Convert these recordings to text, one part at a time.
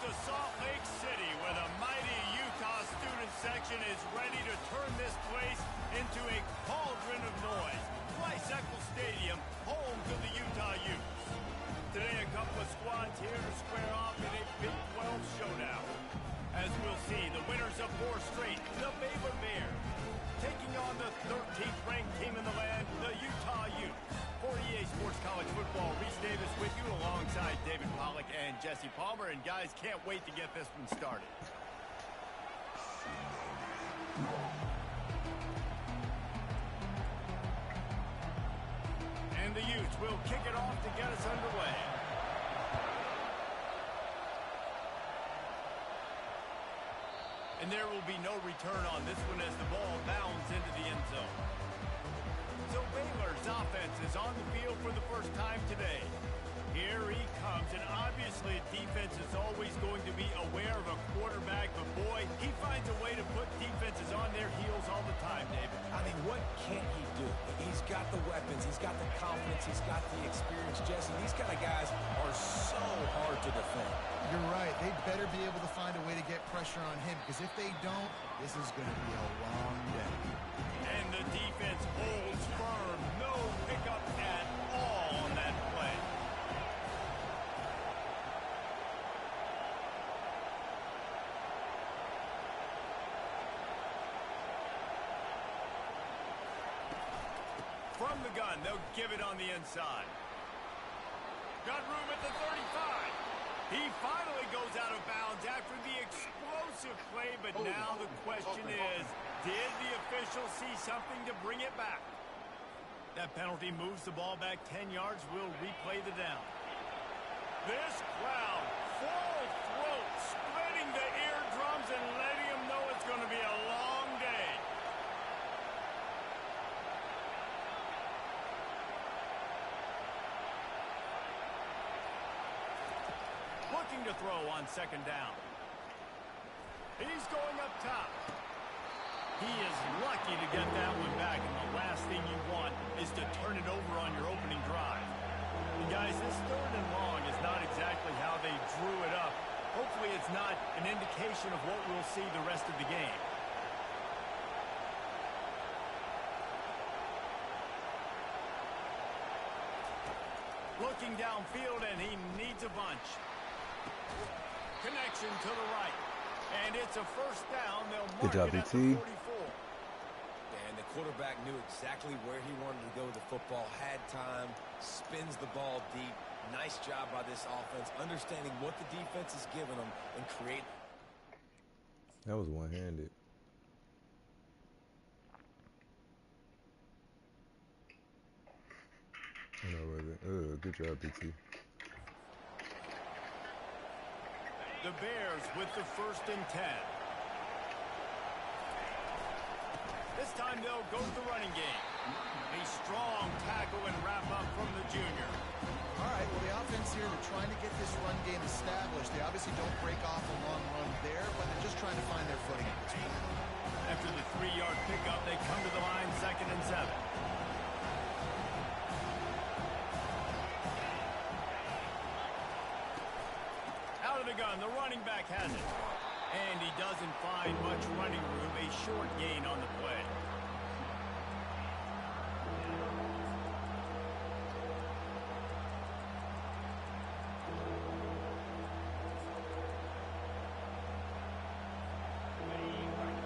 to Salt Lake City, where the mighty Utah student section is ready to turn this place into a cauldron of noise. Tricycle Stadium, home to the Utah Utes. Today, a couple of squads here to square off in a Big 12 showdown. As we'll see, the winners of 4 straight, the Baylor Bears, taking on the 13th ranked team in the land, the Utah Utes. For EA Sports College Football, Reese Davis with you alongside David Pollack and Jesse Palmer. And guys, can't wait to get this one started. And the Utes will kick it off to get us underway. And there will be no return on this one as the ball bounds into the end zone. So Baylor's offense is on the field for the first time today. Here he comes, and obviously defense is always going to be aware of a quarterback, but boy, he finds a way to put defenses on their heels all the time, David. I mean, what can't he do? He's got the weapons, he's got the confidence, he's got the experience, Jesse. These kind of guys are so hard to defend. You're right. They better be able to find a way to get pressure on him, because if they don't, this is going to be a long day. And the defense holds firm. No pickup at all on that play. From the gun, they'll give it on the inside. Got room at the 35. He finally goes out of bounds after the explosive play, but now the question is, did the official see something to bring it back? That penalty moves the ball back 10 yards. We'll replay the down. This crowd, full throat, splitting the eardrums and letting them know it's going to be a long day. Looking to throw on second down. He's going up top. He is lucky to get that one back, and the last thing you want is to turn it over on your opening drive. And guys, this 3rd and long is not exactly how they drew it up. Hopefully it's not an indication of what we'll see the rest of the game. Looking downfield, and he needs a bunch. Connection to the right. And it's a first down. They'll mark Good job, it at BT. the 44. And the quarterback knew exactly where he wanted to go with the football, had time, spins the ball deep. Nice job by this offense, understanding what the defense is giving them and create. That was one-handed. Good job, BT. The Bears with the 1st and 10. This time they'll go to the running game. A strong tackle and wrap up from the junior. All right, well, the offense here, they're trying to get this run game established. They obviously don't break off a long run there, but they're just trying to find their footing at this point. After the 3-yard pickup, they come to the line 2nd and 7. Out of the gun, the running back has it. And he doesn't find much running room, a short gain on the play.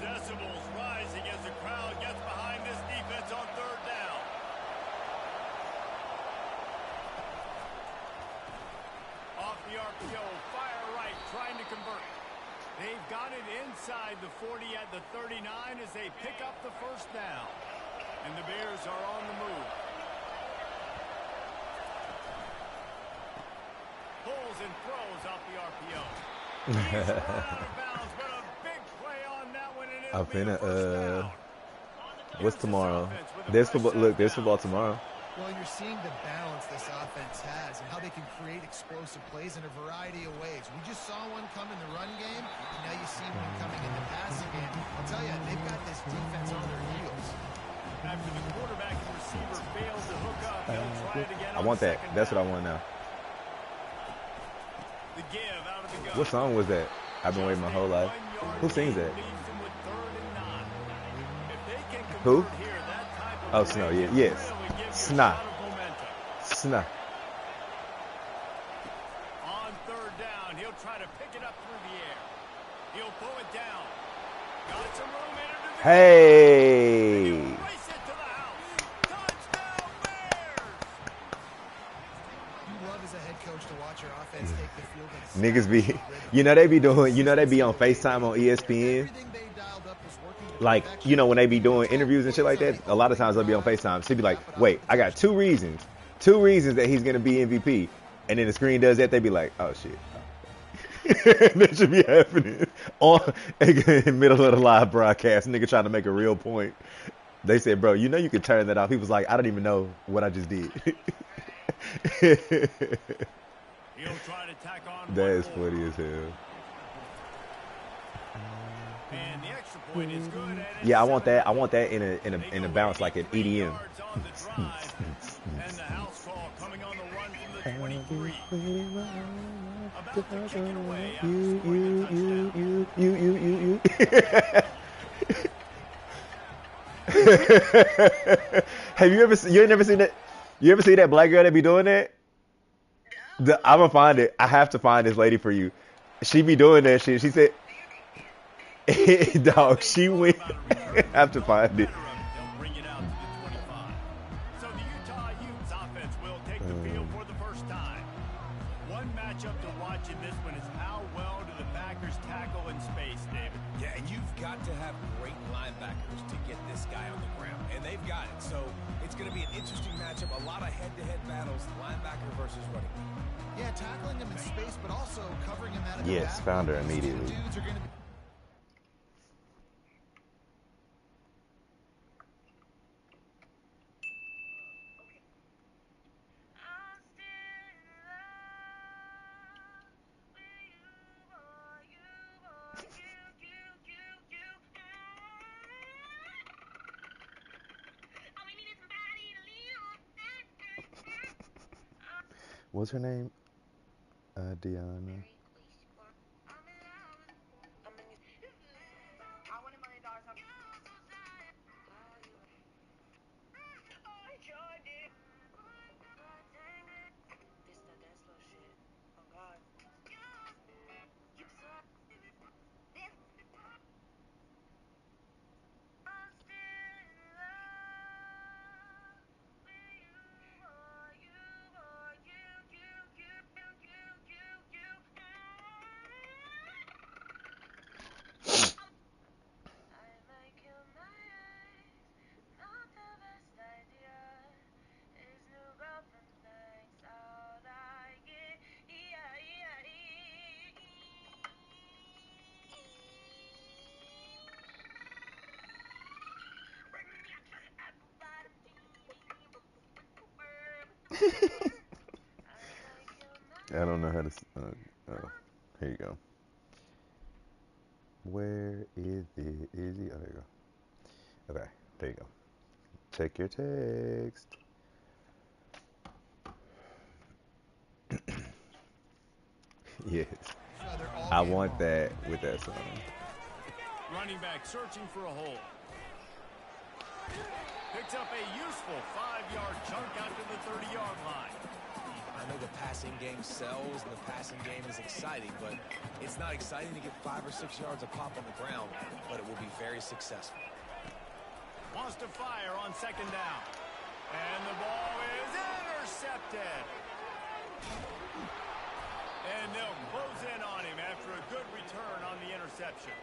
Decibels rising as the crowd gets behind this defense on 3rd down. Off the RPO, fire right, trying to convert. They've got it inside the 40 at the 39 as they pick up the 1st down. And the Bears are on the move. Pulls and throws off the RPO. He's run out of bounds, but a big play on that one, and it'll be a 1st down. What's tomorrow? There's football. Look, there's football tomorrow. Well, you're seeing the balance this offense has and how they can create explosive plays in a variety of ways. We just saw one come in the run game, and now you see one coming in the passing game. I'll tell you, they've got this defense on their heels. After the quarterback and receiver fails to hook up, they'll try it again. I want that. That's what I want now. The give out of the What song was that? I've been waiting my whole life. Who sings that? Who? Oh, Snow. Yeah, yes. Sna. Sna. On third down, he'll try to pick it up through the air. He'll pull it down. Got some room in it. Hey. He'll race it to the house. Touchdown Bears! You love as a head coach to watch your offense take the field. Niggas be, they be doing, they be on FaceTime on ESPN. Like, when they be doing interviews and shit like that, a lot of times they'll be on FaceTime. So they be like, wait, I got two reasons that he's going to be MVP. And then the screen does that, they be like, oh shit. That should be happening in the middle of the live broadcast. Nigga trying to make a real point. They said, bro, you can turn that off. He was like, I don't even know what I just did. That is funny as hell. And the extra point is good. Yeah, I want that in a bounce like an EDM. And the house call coming on the run from the 23. About to kick it away after scoring a touchdown. Have you never seen that? You ever see that black girl that be doing that? I'm gonna find it. I have to find this lady for you. She be doing that shit. She said, dog, she went. I have to find it. They'll bring it out to the 25. So the Utah Utes offense will take the field for the first time. One matchup to watch in this one is how well do the backers tackle in space, David? Yeah, and you've got to have great linebackers to get this guy on the ground, and they've got it. So it's going to be an interesting matchup. A lot of head-to-head battles, linebacker versus running back. Yeah, tackling him in space, but also covering him out of Yes, found her immediately. Dudes are going to be What's her name? Deanna. I don't know how to. Oh, here you go. Where is it? Is he? Oh, there you go. Okay, there you go. Check your text. Yes, I want that with that song. Running back searching for a hole. Picks up a useful 5-yard chunk out to the 30-yard line. I know the passing game sells and the passing game is exciting, but it's not exciting to get 5 or 6 yards of pop on the ground, but it will be very successful. Wants to fire on second down. And the ball is intercepted. And they'll close in on him after a good return on the interception.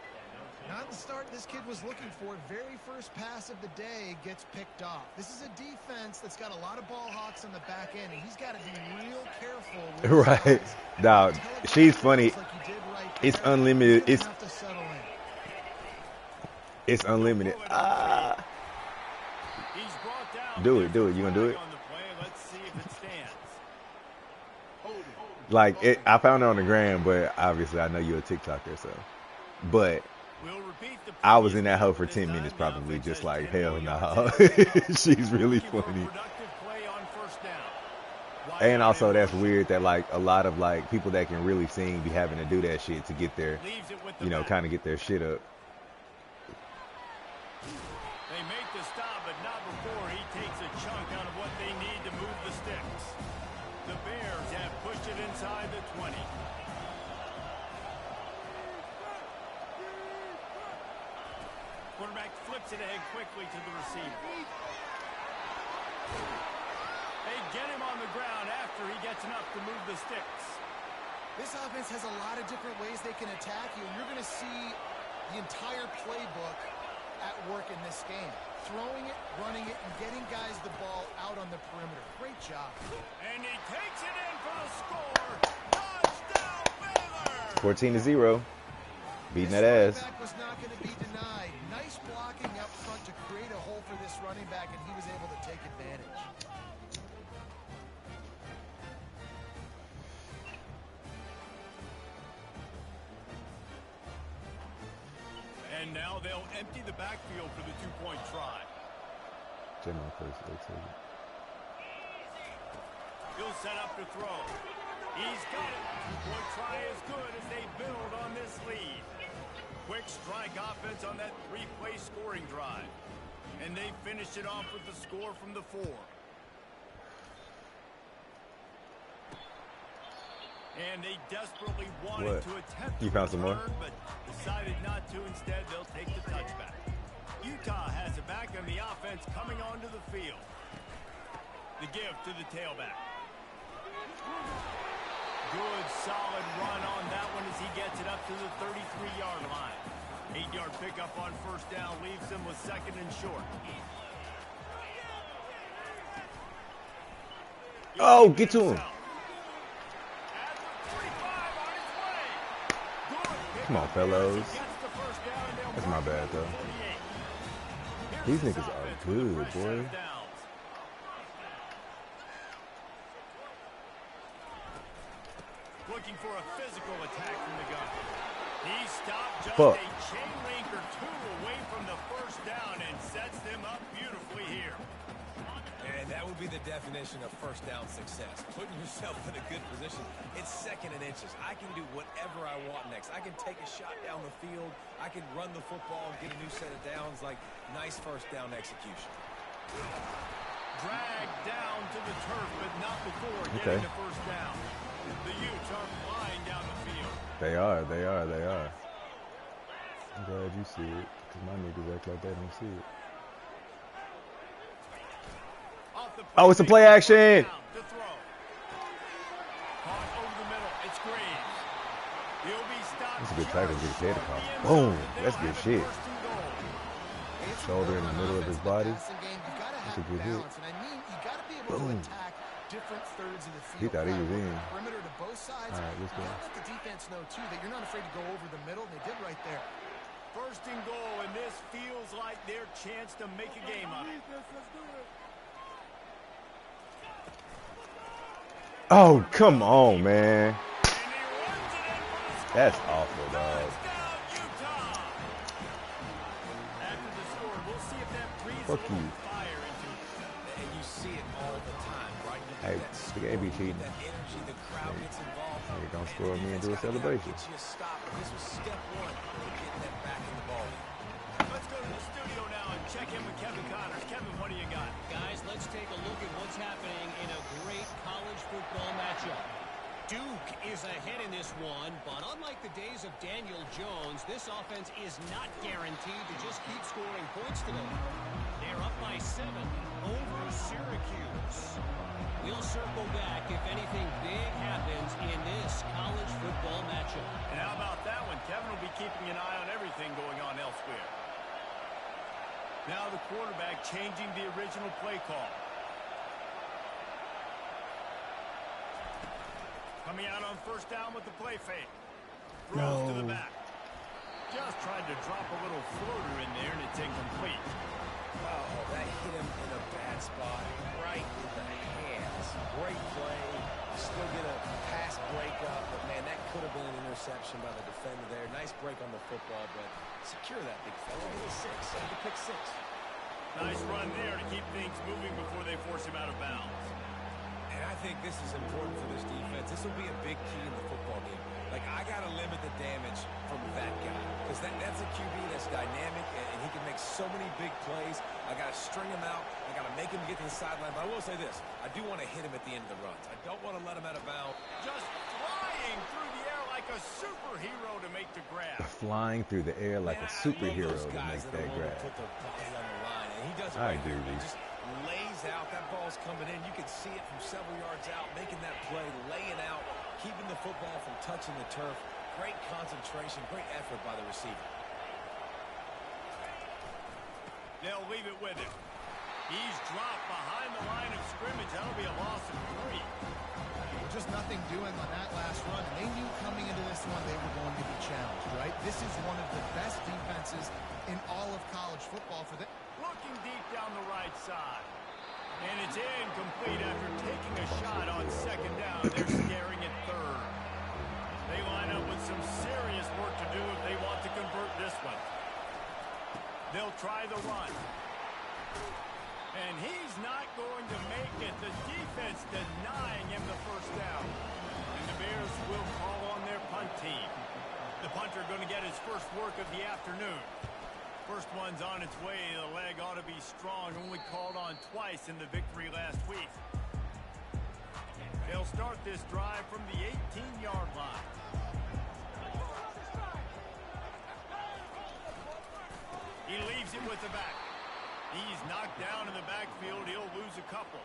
Not the start this kid was looking for. Very first pass of the day gets picked off. This is a defense that's got a lot of ball hawks on the back end, and he's got to be real careful. Right. Dog, she's funny. It's unlimited. It's unlimited. Do it. You gonna do it? Like, I found her on the gram, but obviously I know you're a TikToker, so. But I was in that hoe for 10 minutes probably, just like, hell no. She's really funny. And also that's weird that like a lot of like people that can really sing be having to do that shit to get their, you know, kind of get their shit up. They make the stop, but not before he takes a chunk out of what they need to move the sticks. The Bears have pushed it inside the 20. Quarterback flips it ahead quickly to the receiver. They get him on the ground after he gets enough to move the sticks. This offense has a lot of different ways they can attack you. You're going to see the entire playbook at work in this game. Throwing it, running it, and getting guys the ball out on the perimeter. Great job. And he takes it in for the score. Touchdown, Baylor! 14-0. Beating that ass. Back was not going to be denied. Nice blocking up front to create a hole for this running back, and he was able to take advantage. And now they'll empty the backfield for the two-point try. He'll set up to throw. He's got it. Two-point try is good as they build on this lead. Quick strike offense on that three-play scoring drive. And they finished it off with the score from the 4. And they desperately wanted to attempt you found some more, but decided not to. Instead, they'll take the touchback. Utah has it back on the offense coming onto the field. The give to the tailback. Good, solid run on that one as he gets it up to the 33-yard line. 8-yard pickup on first down leaves him with second and short. Oh, get to him. Come on, fellows. That's my bad, though. These niggas are good, boy. Looking for a physical attack from the gun. He stopped just Fuck. a chain link or two away from the first down and sets them up beautifully here. And that would be the definition of first down success. Putting yourself in a good position. It's second and inches. I can do whatever I want next. I can take a shot down the field. I can run the football and get a new set of downs. Like, nice first down execution. Dragged down to the turf, but not before getting the first down. The Utes are flying down the field. They are. I'm glad you see it, because my niggas act like they don't see it. Oh, it's a play action. That's a good tackle to get his head across. Boom. That's good shit. Shoulder in the middle of his body. That's a good hit. Boom. He thought he was in. Perimeter to both sides. All right, let's go. Let the defense know, too, that you're not afraid to go over the middle. They did right there. First and goal, and this feels like their chance to make a game of it. Oh, come on, man. That's awful, dog. Fuck you. And you see it all the time, right? Hey, the game be cheating. That energy, the crowd gets involved. You're going to score me and do a celebration. Get you a stop. This was step one to getting that back in the ball. Let's go to the studio now and check in with Kevin Connors. Kevin, what do you got? Guys, let's take a look at what's happening in a great college football matchup. Duke is ahead in this one, but unlike the days of Daniel Jones, this offense is not guaranteed to just keep scoring points today. They're up by 7 over Syracuse. We'll circle back if anything big happens in this college football matchup. And how about that one? Kevin will be keeping an eye on everything going on elsewhere. Now the quarterback changing the original play call. Coming out on first down with the play fake. Throws to the back. Just tried to drop a little floater in there, and it's incomplete. Oh, that hit him in a bad spot, right in the hands. Great play. Still get a pass breakup, but, man, that could have been an interception by the defender there. Nice break on the football, but secure that big fella. Get a 6. Get the pick 6. Nice run there to keep things moving before they force him out of bounds. And I think this is important for this defense. This will be a big key in the football game. Like, I got to limit the damage from that guy because that's a QB that's dynamic, and he can make so many big plays. I got to string him out. I got to make him get to the sideline. But I will say this. I do want to hit him at the end of the runs. I don't want to let him out of bounds. Just flying through the air like a superhero to make the grab. Flying through the air like a superhero to make that grab. Put their body on the line, and he does it I right there. agree. He just lays out. That ball's coming in. You can see it from several yards out, making that play, laying out, keeping the football from touching the turf. Great concentration, great effort by the receiver. They'll leave it with him. He's dropped behind the line of scrimmage. That'll be a loss of 3. Just nothing doing on that last run. And they knew coming into this one they were going to be challenged, right? This is one of the best defenses in all of college football for them. Looking deep down the right side. And it's incomplete after taking a shot on second down. They're staring at third. They line up with some serious work to do if they want to convert this one. They'll try the run. And he's not going to make it. The defense denying him the first down. And the Bears will call on their punt team. The punter going to get his first work of the afternoon. First one's on its way. The leg ought to be strong. Only called on twice in the victory last week. They'll start this drive from the 18-yard line. He leaves it with the back. He's knocked down in the backfield. He'll lose a couple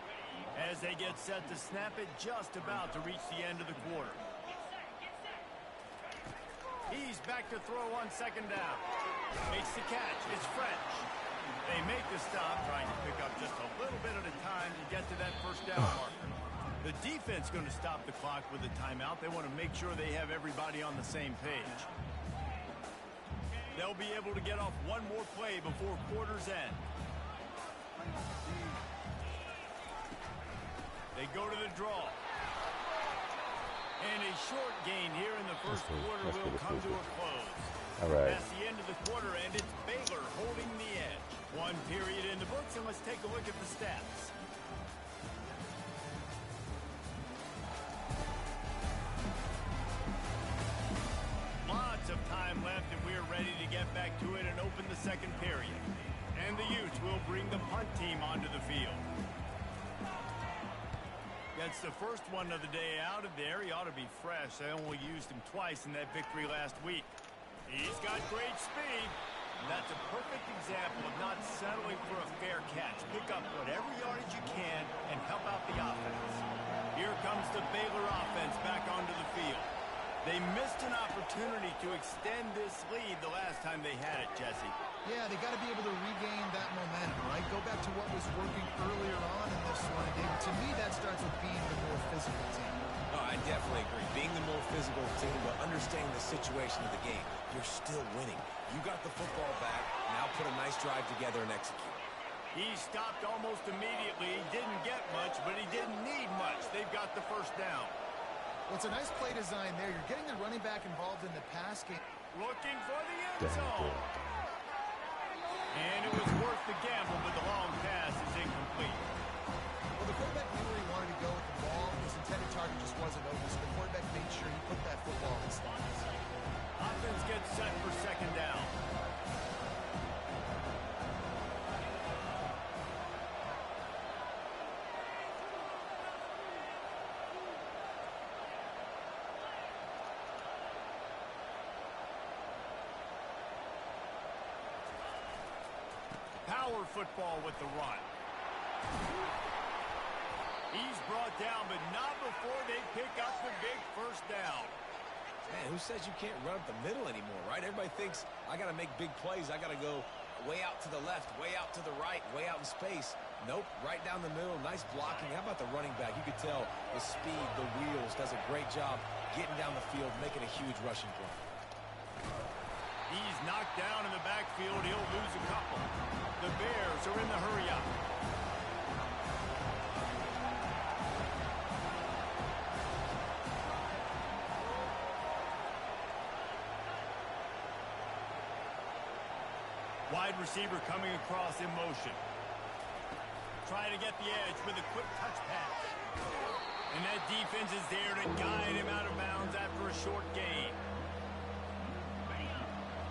as they get set to snap it just about to reach the end of the quarter. He's back to throw on second down. Makes the catch. It's French. They make the stop, trying to pick up just a little bit at a time to get to that first down marker. The defense going to stop the clock with a timeout. They want to make sure they have everybody on the same page. They'll be able to get off one more play before quarter's end. They go to the draw. And a short gain here in the first quarter will come to a close. All right. That's the end of the quarter, and it's Baylor holding the edge. One period in the books, and let's take a look at the stats. Lots of time left, and we're ready to get back to it and open the second period. And the Utes will bring the punt team onto the field. That's the first one of the day out of there. He ought to be fresh. They only used him twice in that victory last week. He's got great speed. That's a perfect example of not settling for a fair catch. Pick up whatever yardage you can and help out the offense. Here comes the Baylor offense back onto the field. They missed an opportunity to extend this lead the last time they had it, Jesse. Yeah, they got to be able to regain that momentum, right? Go back to what was working earlier on in this one. And David, to me, that starts with being the more physical team. No, I definitely agree. Being the more physical team, but understanding the situation of the game. You're still winning. You got the football back. Now put a nice drive together and execute. He stopped almost immediately. He didn't get much, but he didn't need much. They've got the first down. Well, it's a nice play design there. You're getting the running back involved in the pass game. Looking for the end zone. And it was worth the gamble, but the long pass is incomplete. Well, the quarterback knew where he wanted to go with the ball. His intended target just wasn't open, so the quarterback made sure he put that football in his hands. Offense gets set for second down. Power football with the run. He's brought down, but not before they pick up the big first down. Man, who says you can't run up the middle anymore, right? Everybody thinks I got to make big plays. I got to go way out to the left, way out to the right, way out in space. Nope, right down the middle. Nice blocking. How about the running back? You could tell the speed, the wheels, does a great job getting down the field, making a huge rushing play. He's knocked down in the backfield. He'll lose a couple. The Bears are in the hurry-up. Wide receiver coming across in motion. Trying to get the edge with a quick touch pass. And that defense is there to guide him out of bounds after a short gain.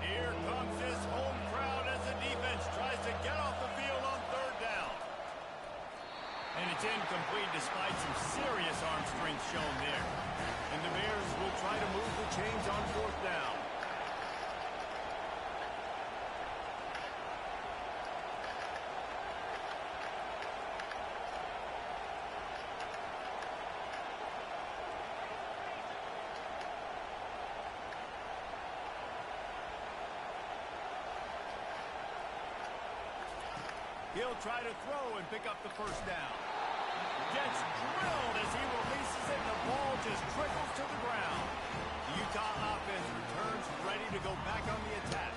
Here comes this home crowd as the defense tries to get off the field on third down. And it's incomplete despite some serious arm strength shown there. And the Bears will try to move the chains on fourth down. He'll try to throw and pick up the first down. Gets drilled as he releases it, and the ball just trickles to the ground. The Utah offense returns ready to go back on the attack.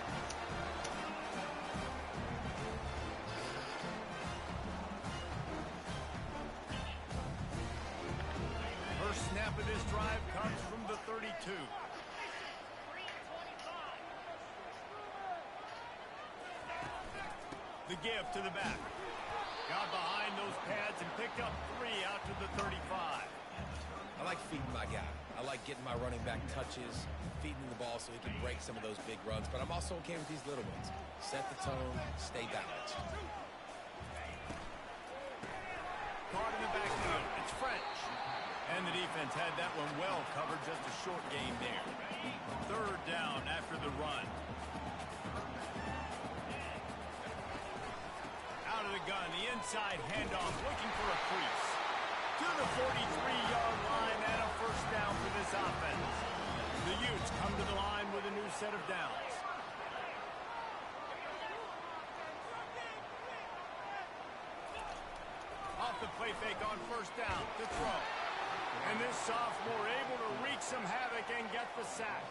First snap of this drive comes from the 32. The give to the back. Got behind those pads and picked up 3 out to the 35. I like feeding my guy. I like getting my running back touches, feeding the ball so he can break some of those big runs. But I'm also okay with these little ones. Set the tone, stay balanced. Caught in the backfield. It's French. And the defense had that one well covered. Just a short gain there. Third down after the run. Out of the gun, the inside handoff, looking for a crease. To the 43-yard line and a first down for this offense. The Utes come to the line with a new set of downs. Off the play fake on first down to throw. And this sophomore able to wreak some havoc and get the sack.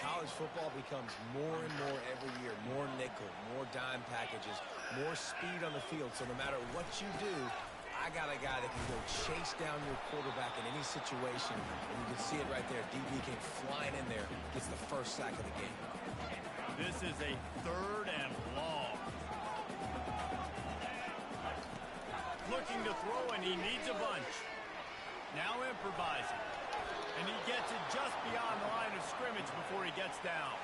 College football becomes more and more every year, more nickel, more dime packages, more speed on the field. So no matter what you do, I got a guy that can go chase down your quarterback in any situation. And you can see it right there. DB came flying in there, gets the first sack of the game. This is a third and long. Looking to throw, and he needs a bunch. Now improvising. And he gets it just beyond the line of scrimmage before he gets down.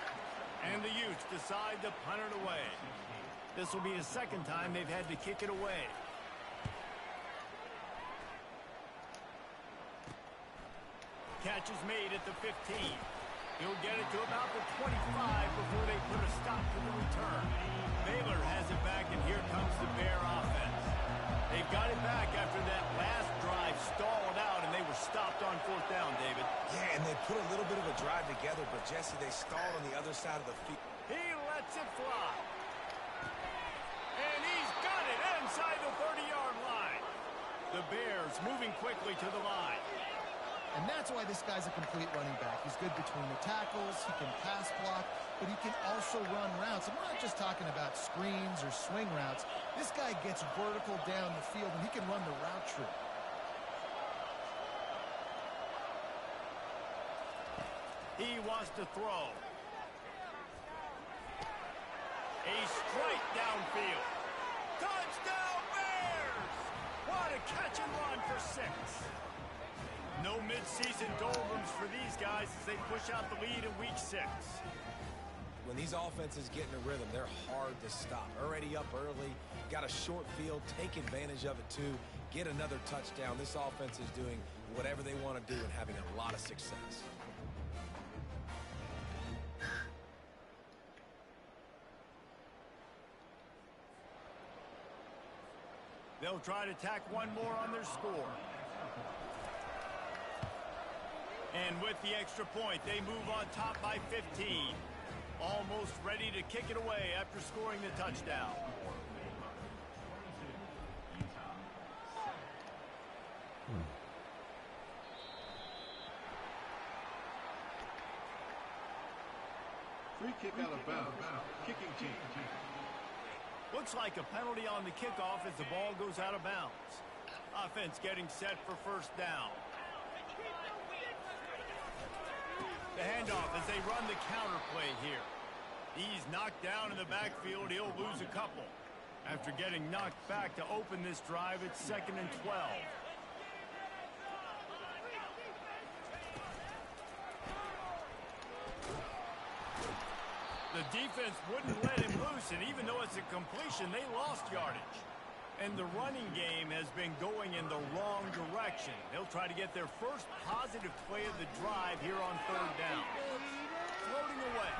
And the Utes decide to punt it away. This will be the second time they've had to kick it away. Catch is made at the 15. He'll get it to about the 25 before they put a stop to the return. Baylor has it back, and here comes the Bear offense. They've got it back after that last drive stalled out, and they were stopped on fourth down, David. Yeah, and they put a little bit of a drive together, but Jesse, they stalled on the other side of the field. He lets it fly. And he's got it inside the 30-yard line. The Bears moving quickly to the line. And that's why this guy's a complete running back. He's good between the tackles, he can pass block, but he can also run routes. And we're not just talking about screens or swing routes. This guy gets vertical down the field, and he can run the route tree. He wants to throw. A strike downfield. Touchdown Bears! What a catch and run for 6. No mid-season doldrums for these guys as they push out the lead in week 6. When these offenses get in a rhythm, they're hard to stop. Already up early, got a short field, take advantage of it too, get another touchdown. This offense is doing whatever they want to do and having a lot of success. They'll try to tack one more on their score. And with the extra point, they move on top by 15. Almost ready to kick it away after scoring the touchdown. Free kick out of bounds. Kicking team. Looks like a penalty on the kickoff as the ball goes out of bounds. Offense getting set for first down. The handoff as they run the counter play here. He's knocked down in the backfield. He'll lose a couple. After getting knocked back to open this drive, it's 2nd and 12. The defense wouldn't let him loose, and even though it's a completion, they lost yardage. And the running game has been going in the wrong direction. They'll try to get their first positive play of the drive here on third down. Floating away.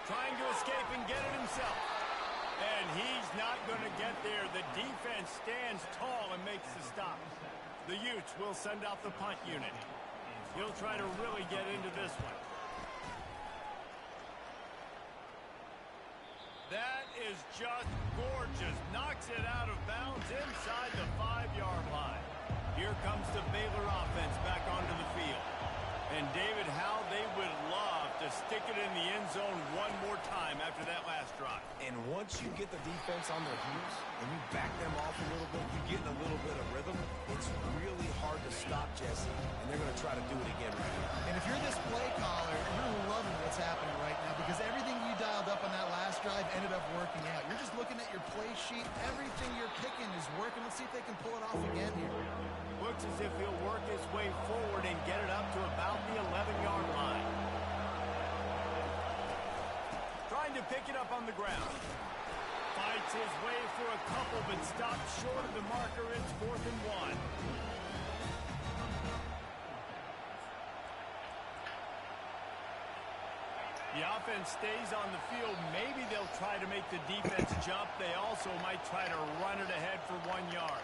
Trying to escape and get it himself. And he's not going to get there. The defense stands tall and makes the stop. The Utes will send out the punt unit. He'll try to really get into this one. That is just gorgeous. Knocks it out of bounds inside the 5-yard line. Here comes the Baylor offense back onto the field. And David, how they would love to stick it in the end zone one more time after that last drive. And once you get the defense on their heels and you back them off a little bit, you get in a little bit of rhythm, it's really hard to stop, Jesse. And they're going to try to do it again right here. And if you're this play caller, you're loving what's happening right now because everything you dialed up on that last drive ended up working out. You're just looking at your play sheet. Everything you're picking is working. Let's see if they can pull it off again here. Looks as if he'll work his way forward and get it up to about the 11-yard line. Trying to pick it up on the ground. Fights his way for a couple, but stops short of the marker. It's 4th and 1. The offense stays on the field. Maybe they'll try to make the defense jump. They also might try to run it ahead for 1 yard.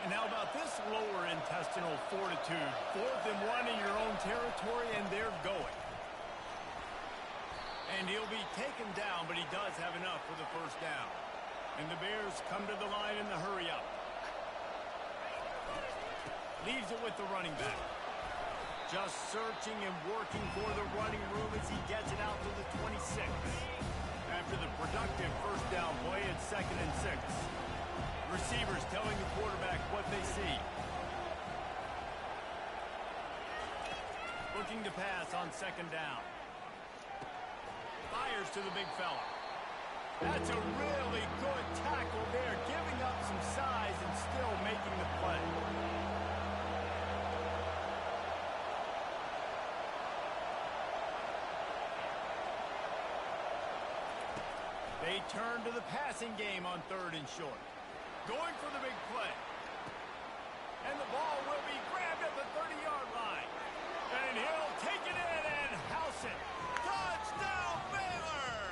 And how about this lower intestinal fortitude? 4th and 1 in your own territory, and they're going. And he'll be taken down, but he does have enough for the first down. And the Bears come to the line in the hurry-up. Leaves it with the running back. Just searching and working for the running room as he gets it out to the 26. After the productive first down play, it's 2nd and 6. Receivers telling the quarterback what they see. Looking to pass on 2nd down. Fires to the big fella. That's a really good tackle there, giving up some size and still making the play. They turn to the passing game on 3rd and short. Going for the big play. And the ball will be grabbed at the 30-yard line. And he'll take it in and house it. Touchdown, Baylor!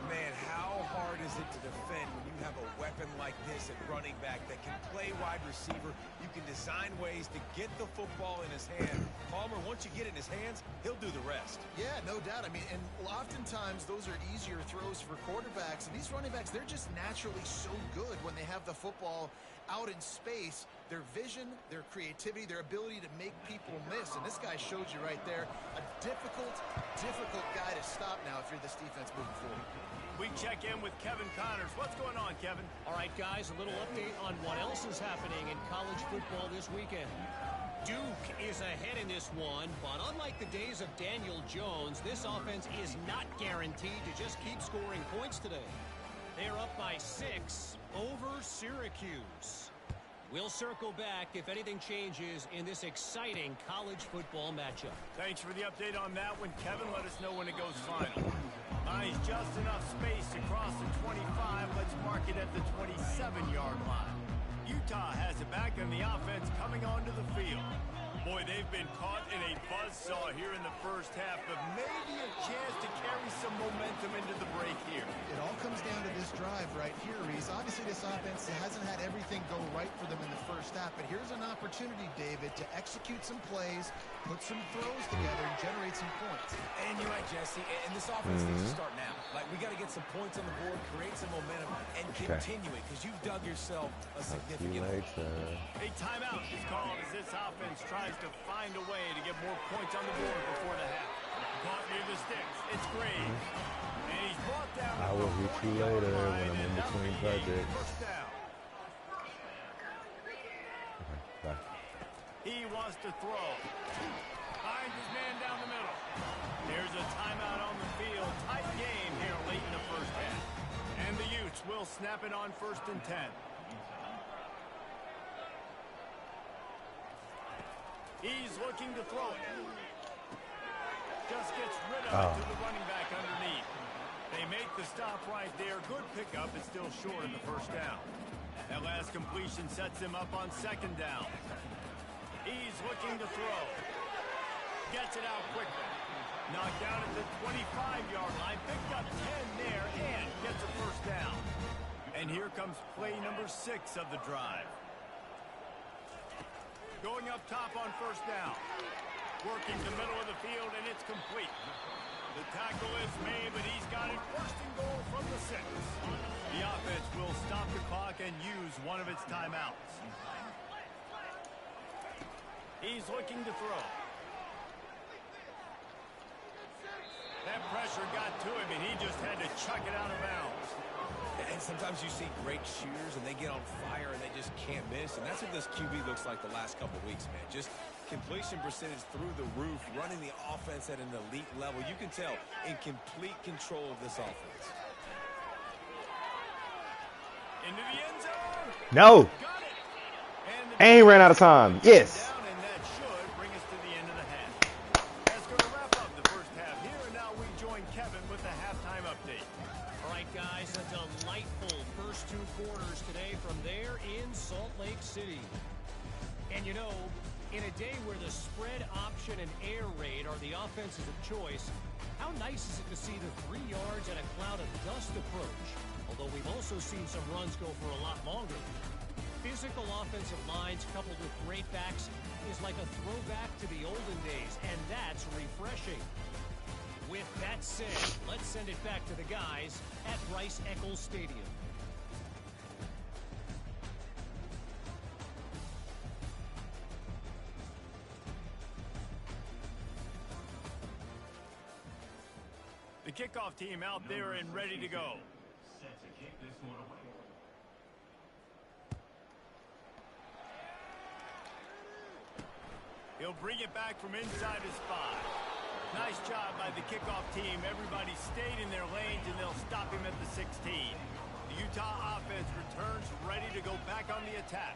Man, how hard is it to defend when you have a weapon like this at running back that can play wide receiver? You can design ways to get the football in his hand. Palmer, once you get it in his hands, he'll do the rest. Yeah, no doubt. I mean, and oftentimes those are easier throws for quarterbacks. And these running backs, they're just naturally so good when they have the football out in space. Their vision, their creativity, their ability to make people miss. And this guy showed you right there, a difficult guy to stop now if you're this defense moving forward. We check in with Kevin Connors. What's going on, Kevin? All right, guys, a little update on what else is happening in college football this weekend. Duke is ahead in this one, but unlike the days of Daniel Jones, this offense is not guaranteed to just keep scoring points today. They are up by 6 over Syracuse. We'll circle back if anything changes in this exciting college football matchup. Thanks for the update on that one, Kevin. Let us know when it goes final. Nice, just enough space to cross the 25. Let's mark it at the 27-yard line. Utah has it back on the offense coming onto the field. Boy, they've been caught in a buzzsaw here in the first half, but maybe a chance to carry some momentum into the break here. It all comes down to this drive right here, Reese. Obviously, this offense hasn't had everything go right for them in the first half, but here's an opportunity, David, to execute some plays, put some throws together, and generate some points. And you're right, Jesse, and this offense needs to start now. Like, we got to get some points on the board, create some momentum, and continue it, because you've dug yourself a significant hole. A timeout is called as this offense tries to find a way to get more points on the board before the half. Caught near the sticks. It's Graves. And he's brought down. I will hit you later when I'm in between projects. First down. Okay, bye. He wants to throw. Finds his man down the middle. There's a timeout on the field. Tight game here late in the first half. And the Utes will snap it on 1st and 10. He's looking to throw it. Just gets rid of it to the running back underneath. They make the stop right there. Good pickup. It's still short of the first down. That last completion sets him up on second down. He's looking to throw. Gets it out quickly. Knocked down at the 25-yard line. Picked up 10 there and gets a first down. And here comes play number 6 of the drive. Going up top on first down. Working the middle of the field, and it's complete. The tackle is made, but he's got it first and goal from the 6. The offense will stop the clock and use one of its timeouts. He's looking to throw. That pressure got to him, and he just had to chuck it out of bounds. And sometimes you see great shooters, and they get on fire, and they just can't miss. And that's what this QB looks like the last couple weeks, man. Just completion percentage through the roof, running the offense at an elite level. You can tell in complete control of this offense. Into the end zone. No. Got it. And ran out of time. Yes. Down, and that should bring us to the end of the half. That's going to wrap up the first half here, and now we join Kevin with the halftime update. All right, guys, a delightful first 2 quarters today from there in Salt Lake City. And, you know, in a day where the spread option and air raid are the offenses of choice, how nice is it to see the 3 yards and a cloud of dust approach? Although we've also seen some runs go for a lot longer. Physical offensive lines coupled with great backs is like a throwback to the olden days, and that's refreshing. With that said, let's send it back to the guys at Rice-Eccles Stadium. The kickoff team out there and ready to go. He'll bring it back from inside his 5. Nice job by the kickoff team. Everybody stayed in their lanes, and they'll stop him at the 16. The Utah offense returns ready to go back on the attack.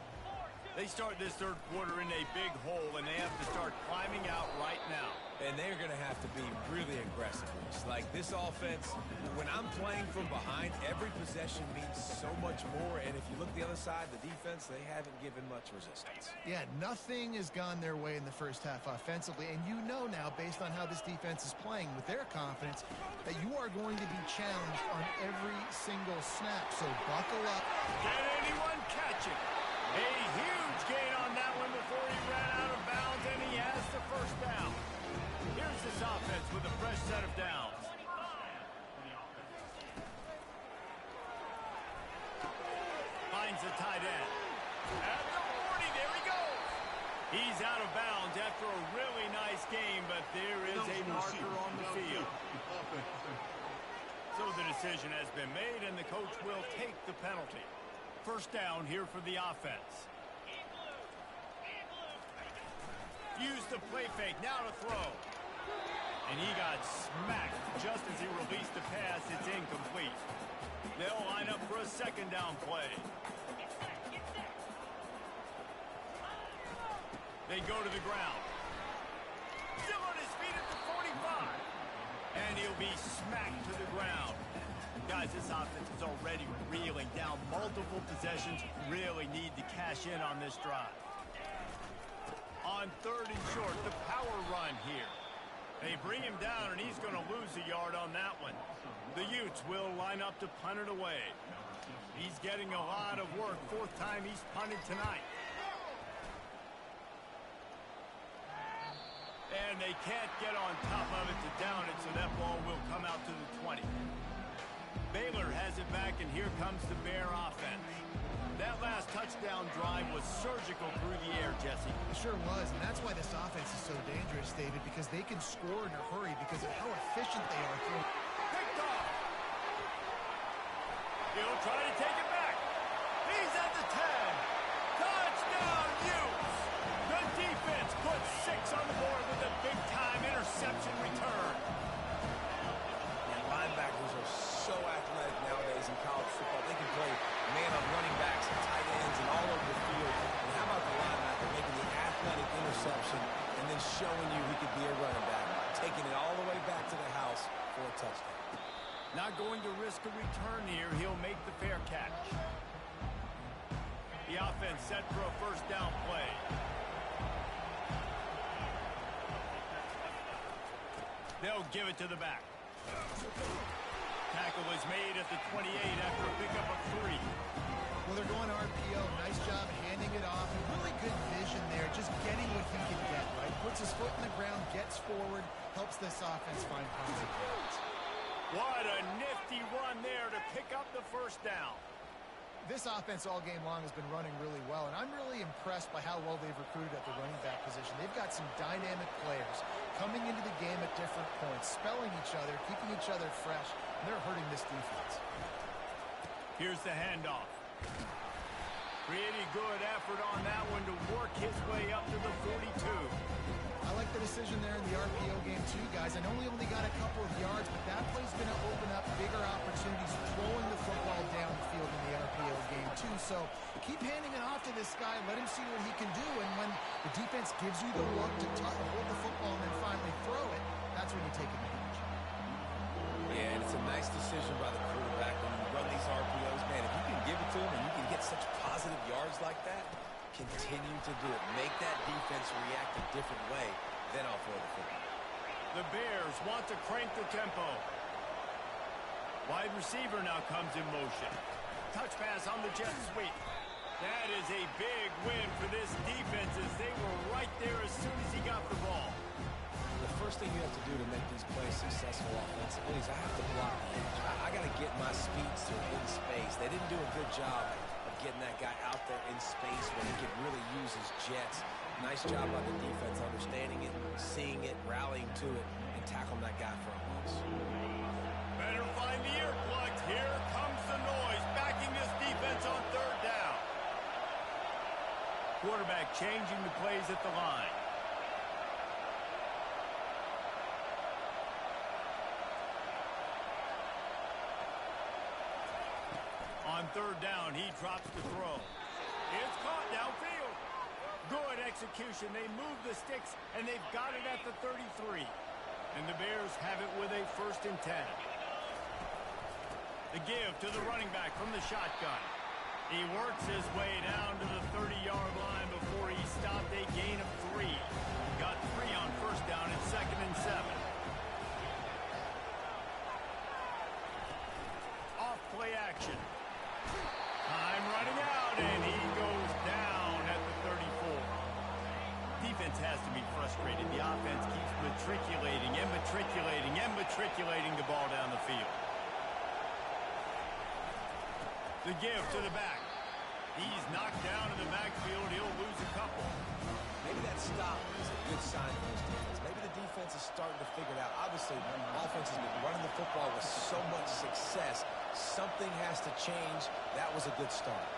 They start this third quarter in a big hole, and they have to start climbing out right now. And they're going to have to be really aggressive. It's like this offense, when I'm playing from behind, every possession means so much more. And if you look the other side, the defense, they haven't given much resistance. Yeah, nothing has gone their way in the first half offensively. And you know now, based on how this defense is playing with their confidence, that you are going to be challenged on every single snap. So buckle up. Can anyone catch it? A huge gain on that one before he ran out of bounds, and he has the first down. Here's this offense with a fresh set of downs. Finds the tight end. At the 40, there he goes. He's out of bounds after a really nice game, but there is a marker on the field. So the decision has been made, and the coach will take the penalty. First down here for the offense. Use the play fake, now to throw. And he got smacked just as he released the pass. It's incomplete. They'll line up for a second down play. They go to the ground. Still on his feet at the 45. And he'll be smacked to the ground. Guys, this offense is already reeling down multiple possessions. Really need to cash in on this drive. On third and short, the power run here. They bring him down, and he's going to lose a yard on that one. The Utes will line up to punt it away. He's getting a lot of work. 4th time he's punted tonight. And they can't get on top of it to down it, so that ball will come out to the 20. Baylor has it back, and here comes the Bear offense. That last touchdown drive was surgical through the air, Jesse. It sure was, and that's why this offense is so dangerous, David, because they can score in a hurry because of how efficient they are throwing. Picked off. He'll try to take it back. He's at the 10. Touchdown, Utes. The defense puts 6 on the board with a big-time interception return. And linebackers are so athletic nowadays in college football. They can play man on running backs and tight ends and all over the field. And how about the linebacker making the athletic interception to return here, he'll make the fair catch. The offense set for a first down play. They'll give it to the back. Tackle was made at the 28 after a pickup of 3. Well, they're going RPO. Nice job handing it off. And really good vision there, just getting what he can get, right? Puts his foot in the ground, gets forward, helps this offense find positive yards. What a nifty run there to pick up the first down. This offense all game long has been running really well, and I'm really impressed by how well they've recruited at the running back position. They've got some dynamic players coming into the game at different points, spelling each other, keeping each other fresh, and they're hurting this defense. Here's the handoff. Pretty good effort on that one to work his way up to the 42. I like the decision there in the RPO game too, guys. I know we only got a couple of yards, but that play's going to open up bigger opportunities throwing the football downfield in the RPO game too. So keep handing it off to this guy. Let him see what he can do. And when the defense gives you the look to hold the football and then finally throw it, that's when you take advantage. Yeah, and it's a nice decision by the quarterback when you run these RPOs. Man, if you can give it to him and you can get such positive yards like that, continue to do it. Make that defense react a different way, then I'll throw the football. The Bears want to crank the tempo. Wide receiver now comes in motion. Touch pass on the jet sweep. That is a big win for this defense as they were right there as soon as he got the ball. The first thing you have to do to make these plays successful offensively is I have to block the edge. I got to get my speedster in space. They didn't do a good job of getting that guy out there in space where he could really use his jets. Nice job by the defense understanding it, seeing it, rallying to it, and tackling that guy for a loss. Better find the earplugs. Here comes the noise, backing this defense on third down. Quarterback changing the plays at the line. On third down, he drops the throw. It's caught downfield. Good execution. They move the sticks, and they've got it at the 33. And the Bears have it with a 1st and 10. The give to the running back from the shotgun. He works his way down to the 30-yard line before he stopped a gain of 3. Got 3 on first down and 2nd and 7. Off play action. Time running out, and he goes down at the 34. Defense has to be frustrated. The offense keeps matriculating and matriculating and matriculating the ball down the field. The give to the back. He's knocked down in the backfield. He'll lose a couple. Maybe that stop is a good sign for this defense. Maybe the defense is starting to figure it out. Obviously, offense has been running the football with so much success. Something has to change. That was a good start.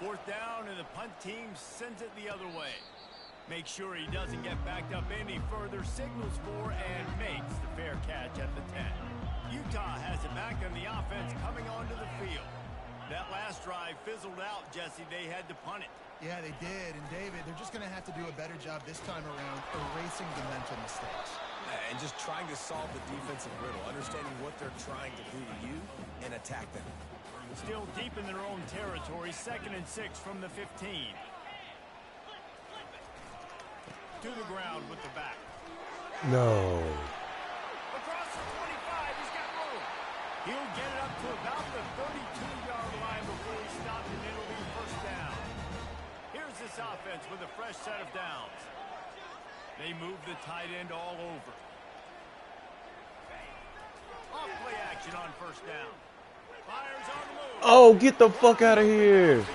Fourth down, and the punt team sends it the other way. Make sure he doesn't get backed up any further, signals for and makes the fair catch at the 10. Utah has it back on the offense coming onto the field. That last drive fizzled out, Jesse. They had to punt it. Yeah, they did. And, David, they're just going to have to do a better job this time around erasing the mental mistakes. And just trying to solve the defensive riddle, understanding what they're trying to do to you and attack them. Still deep in their own territory, 2nd and 6 from the 15. To the ground with the back. No. Across the 25, he's got room. He'll get it up to about the 32-yard line before he stopped, and it'll be first down. Here's this offense with a fresh set of downs. They move the tight end all over. Off play action on first down. Fires on the move. Oh, get the fuck out of here. A huge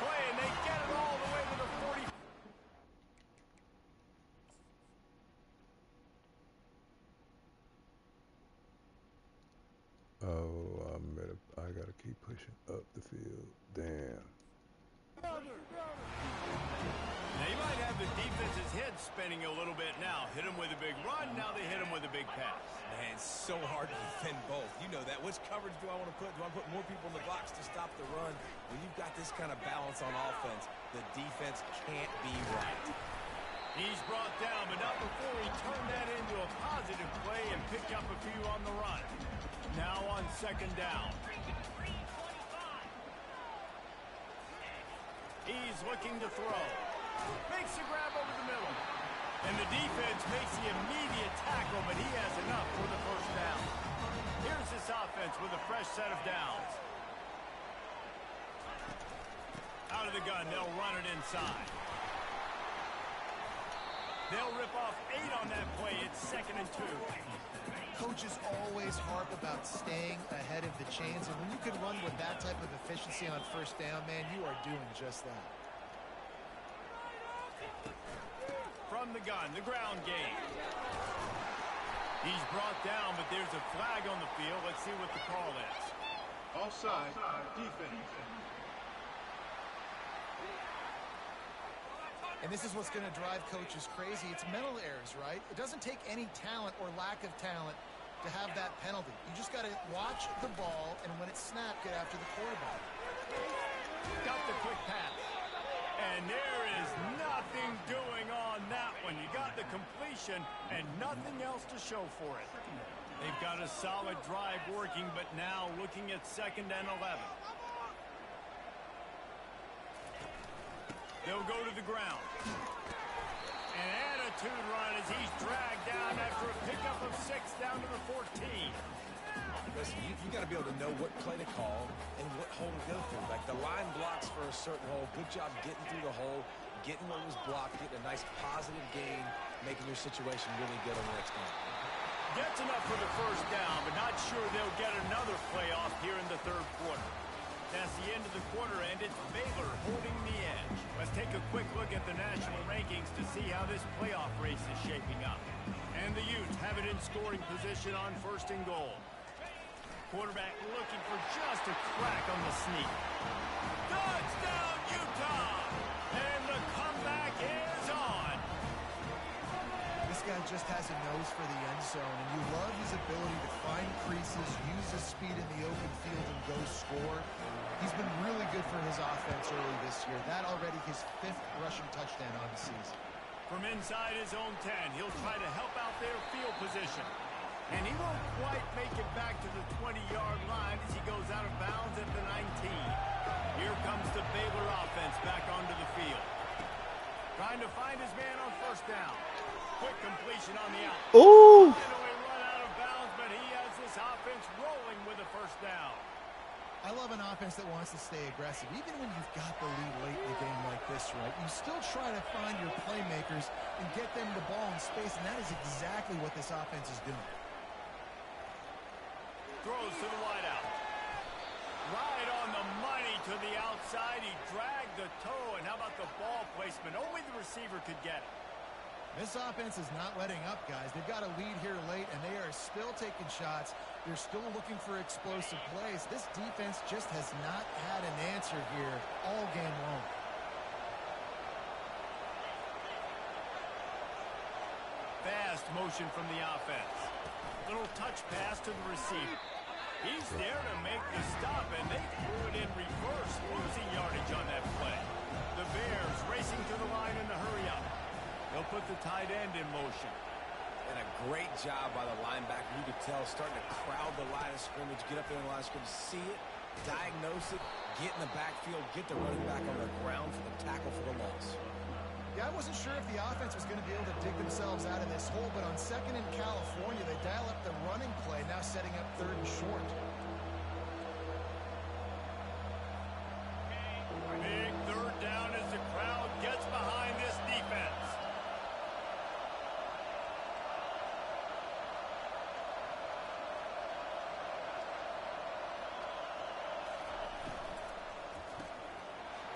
play, and they get it all the way to the 40. Oh, I gotta keep pushing up the field. Damn. They might have the defense's head spinning a little bit now. Hit them with a big run, now they hit them with a big pass. Man, so hard to defend both. You know that. Which coverage do I want to put? Do I put more people in the box to stop the run? When you've got this kind of balance on offense, the defense can't be right. He's brought down, but not before he turned that into a positive play and picked up a few on the run. Now on second down. He's looking to throw. Makes a grab over the middle. And the defense makes the immediate tackle, but he has enough for the first down. Here's this offense with a fresh set of downs. Out of the gun, they'll run it inside. They'll rip off 8 on that play. It's 2nd and 2. Coaches always harp about staying ahead of the chains, and when you can run with that type of efficiency on first down, man, you are doing just that. From the gun, the ground game. He's brought down, but there's a flag on the field. Let's see what the call is. Offside, defense. And this is what's going to drive coaches crazy. It's mental errors, right? It doesn't take any talent or lack of talent to have that penalty. You just got to watch the ball, and when it's snapped, get after the quarterback. Got the quick pass. And there is nothing doing on that one. You got the completion and nothing else to show for it. They've got a solid drive working, but now looking at 2nd and 11. They'll go to the ground. An attitude run as he's dragged down after a pickup of 6 down to the 14. Listen, you got to be able to know what play to call and what hole to go through. Like the line blocks for a certain hole. Good job getting through the hole, getting what was blocked, getting a nice positive gain, making your situation really good on the next time. Gets enough for the first down, but not sure they'll get another play off here in the 3rd quarter. That's the end of the quarter, and it's Baylor holding the edge. Let's take a quick look at the national rankings to see how this playoff race is shaping up. And the Utes have it in scoring position on 1st and goal. Quarterback looking for just a crack on the sneak. Touchdown, Utah! And the comeback is on. This guy just has a nose for the end zone, and you love his ability to find creases, use his speed in the open field, and go score. He's been really good for his offense early this year. That already his 5th rushing touchdown on the season. From inside his own 10, he'll try to help out their field position. And he won't quite make it back to the 20-yard line as he goes out of bounds at the 19. Here comes the Baylor offense back onto the field. Trying to find his man on 1st down. Quick completion on the out. Ooh! Finally run out of bounds, but he has this offense rolling with a 1st down. I love an offense that wants to stay aggressive. Even when you've got the lead late in a game like this, right, you still try to find your playmakers and get them the ball in space, and that is exactly what this offense is doing. Throws to the wideout. Right on the money to the outside. He dragged the toe, and how about the ball placement? Only the receiver could get it. This offense is not letting up, guys. They've got a lead here late, and they are still taking shots. They're still looking for explosive plays. This defense just has not had an answer here all game long. Fast motion from the offense. Little touch pass to the receiver. He's there to make the stop, and they threw it in reverse, losing yardage on that play. The Bears racing to the line in the hurry-up. They'll put the tight end in motion. And a great job by the linebacker. You could tell starting to crowd the line of scrimmage, get up there in the line of scrimmage, see it, diagnose it, get in the backfield, get the running back on the ground for the tackle for the loss. Yeah, I wasn't sure if the offense was going to be able to dig themselves out of this hole, but on 2nd in California, they dial up the running play, now setting up 3rd and short. Big 3rd down as the crowd gets behind this defense.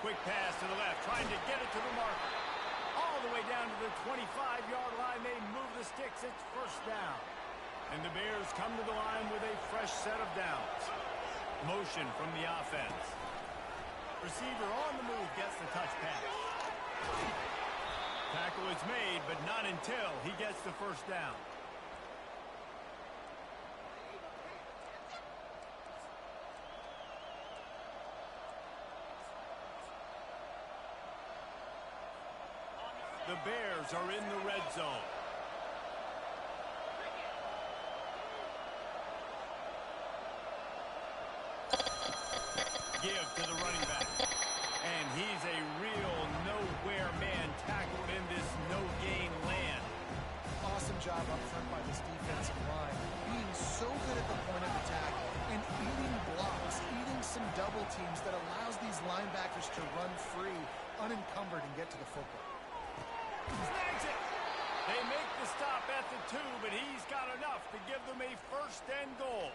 Quick pass to the left, trying to get it to the marker. All the way down to the 25-yard line. They move the sticks. It's 1st down. And the Bears come to the line with a fresh set of downs. Motion from the offense. Receiver on the move gets the touch pass. Tackle is made, but not until he gets the first down. The Bears are in the red zone. Give to the running back. And he's a real nowhere man tackled in this no-gain land. Awesome job up front by this defensive line. Being so good at the point of attack and eating blocks, eating some double teams that allows these linebackers to run free, unencumbered, and get to the football. Snags it. They make the stop at the 2, but he's got enough to give them a first and goal.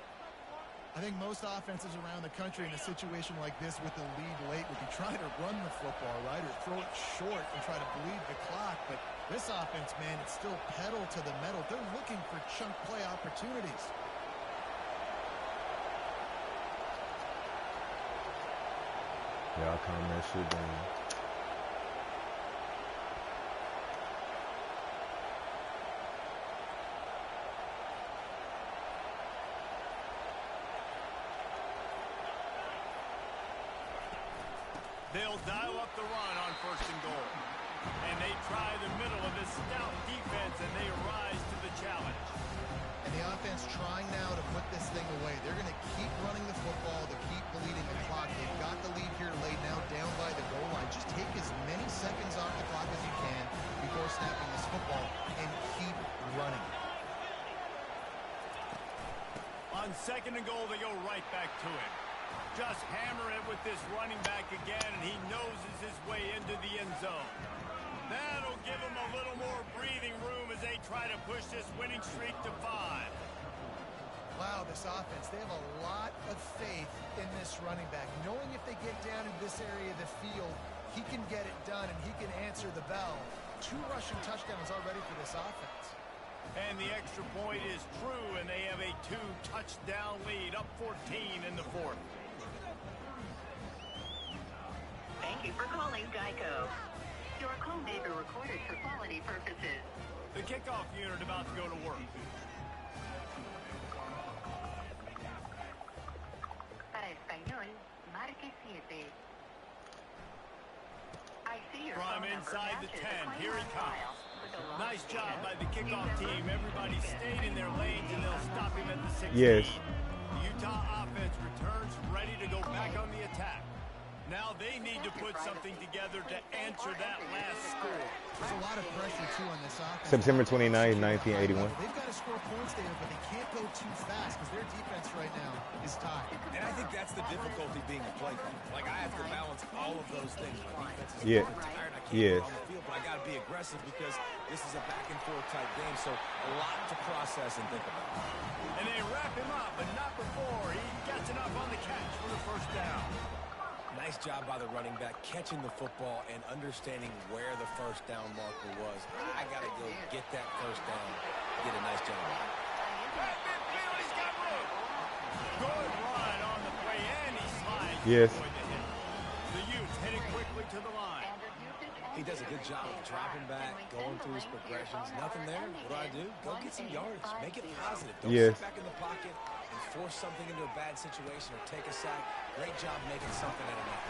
I think most offenses around the country in a situation like this with the lead late would be trying to run the football, right, or throw it short and try to bleed the clock. But this offense, man, it's still pedal to the metal. They're looking for chunk play opportunities. Y'all calm that shit down. They'll dial up the run on first and goal. And they try the middle of this stout defense, and they rise to the challenge. And the offense trying now to put this thing away. They're going to keep running the football to keep bleeding the clock. They've got the lead here laid now down by the goal line. Just take as many seconds off the clock as you can before snapping this football and keep running. On second and goal, they go right back to him. Just hammer it with this running back again, and he noses his way into the end zone. That'll give him a little more breathing room as they try to push this winning streak to 5. Wow, this offense, they have a lot of faith in this running back, knowing if they get down in this area of the field, he can get it done and he can answer the bell. 2 rushing touchdowns already for this offense. And the extra point is true, and they have a 2-touchdown lead, up 14 in the 4th. Thank you for calling Geico. Your call may be recorded for quality purposes. The kickoff unit about to go to work. Para español, marque 7. I see your From phone inside number the 10, matches here he the comes. file with a long Nice job data. by the kickoff team. Everybody stayed in their lanes, and they'll stop him at the 16. Yes. The Utah offense returns, ready to go back on the attack. Now they need to put something together to answer that last score. There's a lot of pressure, too, on this offense. September 29, 1981. They've got to score points there, but they can't go too fast because their defense right now is tied. And I think that's the difficulty being a play caller. Like, I have to balance all of those things. My defense is Yeah. tired. I can't Yes. go on the field, but I got to be aggressive because this is a back-and-forth type game, so a lot to process and think about. And they wrap him up, but not before he gets enough on the catch for the first down. Nice job by the running back, catching the football and understanding where the first down marker was. I got to go get that first down. Did a nice job. He's got room. Good run on the play, and he slides. Yes. The Utes heading quickly to the line. He does a good job of dropping back, going through his progressions. Nothing there. What do? Go get some yardage. Make it positive. Don't Yes. sit back in the pocket and force something into a bad situation or take a sack. Great job making something out of that.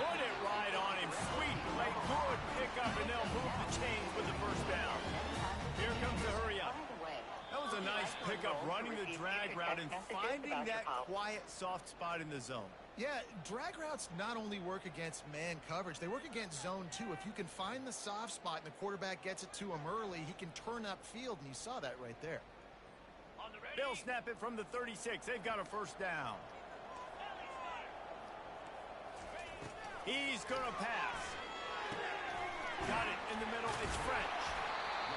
Put it right on him. Sweet play. Good pickup, and they'll move the chains with the first down. Here comes the hurry up. That was a nice pickup, running the drag route and finding that quiet, soft spot in the zone. Yeah, drag routes not only work against man coverage, they work against zone too. If you can find the soft spot and the quarterback gets it to him early, he can turn upfield, and you saw that right there. They'll snap it from the 36. They've got a first down. He's going to pass. Got it in the middle. It's French.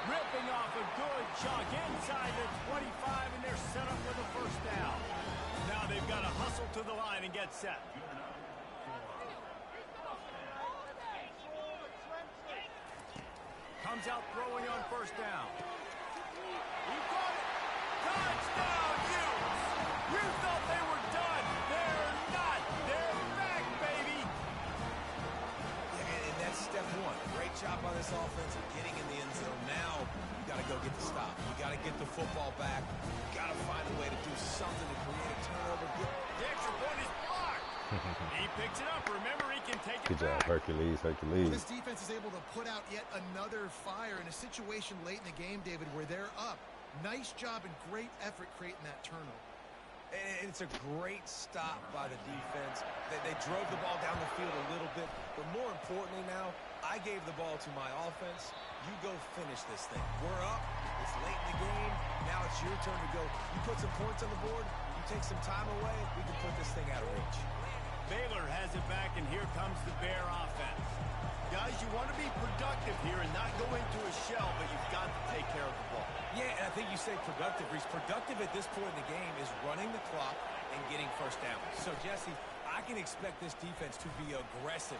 Ripping off a good chunk inside the 25, and they're set up with a first down. Now they've got to hustle to the line and get set. Comes out throwing on first down. He caught it. Touchdown, Utes! You thought they were done. They're not. They're back, baby. And that's step one. Great job by this offense. football back. Got to find a way to do something to create a turnover. The extra point is blocked. He picks it up. Remember, he can take it Good job, back. Hercules. Well, this defense is able to put out yet another fire in a situation late in the game, David, where they're up. Nice job and great effort creating that turnover. And it's a great stop by the defense. They drove the ball down the field a little bit, but more importantly now, I gave the ball to my offense. You go finish this thing. We're up. It's late in the game. Now it's your turn to go. You put some points on the board. You take some time away. We can put this thing out of reach. Baylor has it back, and here comes the Bear offense. Guys, you want to be productive here and not go into a shell, but you've got to take care of the ball. Yeah, and I think you say productive, Reese. Productive at this point in the game is running the clock and getting first down. So, Jesse, I can expect this defense to be aggressive,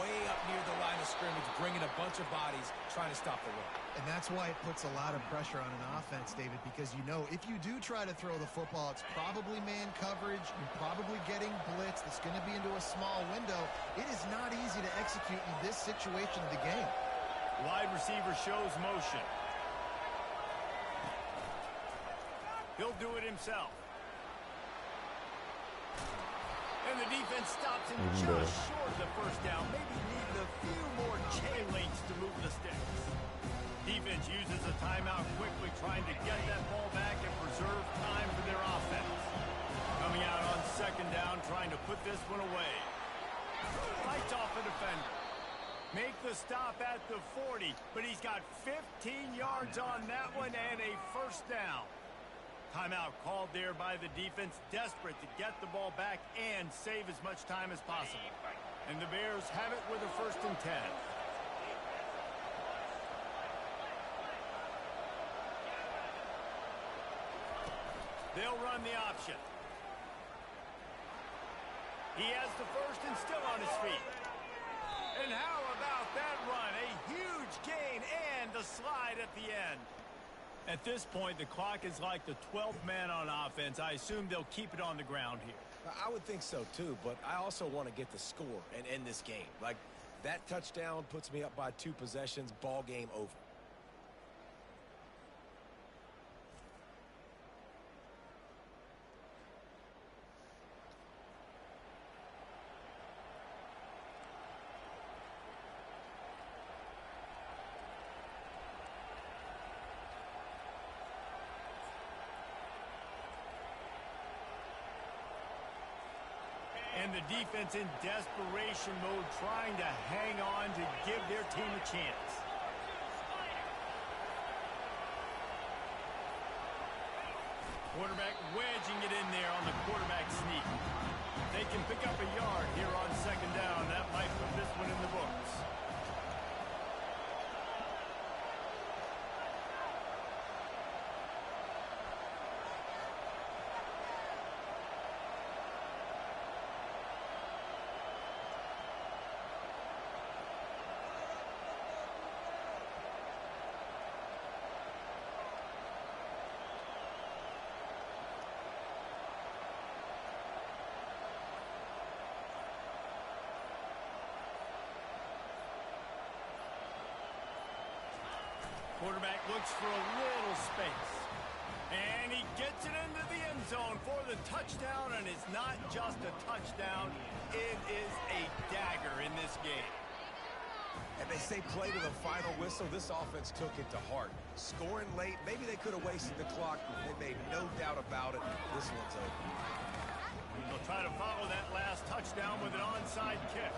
way up near the line of scrimmage, bringing a bunch of bodies, trying to stop the run. And that's why it puts a lot of pressure on an offense, David, because you know if you do try to throw the football, it's probably man coverage. You're probably getting blitz. That's going to be into a small window. It is not easy to execute in this situation of the game. Wide receiver shows motion. He'll do it himself. And the defense stops him just short of the first down. Maybe needed a few more chain links to move the sticks. Defense uses a timeout quickly, trying to get that ball back and preserve time for their offense. Coming out on second down, trying to put this one away. Fights off a defender. Make the stop at the 40, but he's got 15 yards on that one and a first down. Timeout called there by the defense, desperate to get the ball back and save as much time as possible. And the Bears have it with a 1st and 10. They'll run the option. He has the first and still on his feet. And how about that run? A huge gain and a slide at the end. At this point, the clock is like the 12th man on offense. I assume they'll keep it on the ground here. I would think so, too, but I also want to get the score and end this game. Like, that touchdown puts me up by 2 possessions, ball game over. And the defense in desperation mode, trying to hang on to give their team a chance. Quarterback wedging it in there on the quarterback sneak. They can pick up a yard here on second down. That might put this one in the books. Quarterback looks for a little space. And he gets it into the end zone for the touchdown, and it's not just a touchdown, it is a dagger in this game. And they say play to the final whistle. This offense took it to heart. Scoring late, maybe they could have wasted the clock. They made no doubt about it. This one's over. They'll try to follow that last touchdown with an onside kick.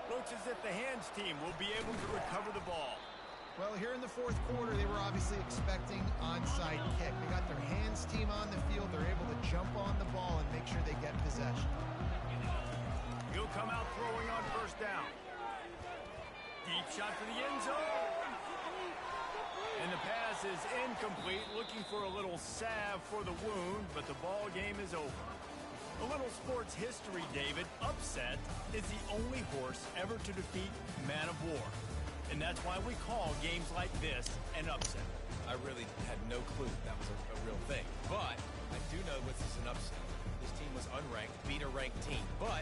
Looks as if the hands team will be able to recover the ball. Well, here in the 4th quarter, they were obviously expecting onside kick. They got their hands team on the field. They're able to jump on the ball and make sure they get possession. He'll come out throwing on first down. Deep shot for the end zone. And the pass is incomplete, looking for a little salve for the wound, but the ball game is over. A little sports history, David. Upset is the only horse ever to defeat Man of War. And that's why we call games like this an upset. I really had no clue that was a real thing. But I do know this is an upset. This team was unranked, beat a ranked team. But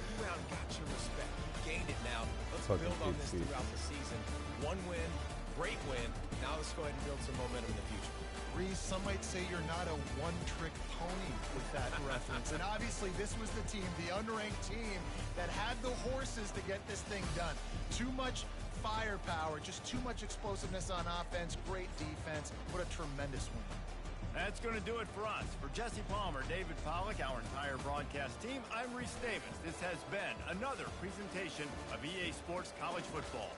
you out got your respect. You gained it now. Let's build on this throughout the season. One win, great win. Now let's go ahead and build some momentum in the future. Reese, some might say you're not a one-trick pony with that reference. And obviously, this was the team, the unranked team, that had the horses to get this thing done. Too much firepower, just too much explosiveness on offense, great defense. What a tremendous win. That's going to do it for us. For Jesse Palmer, David Pollack, our entire broadcast team, I'm Reese Davis. This has been another presentation of EA Sports College Football.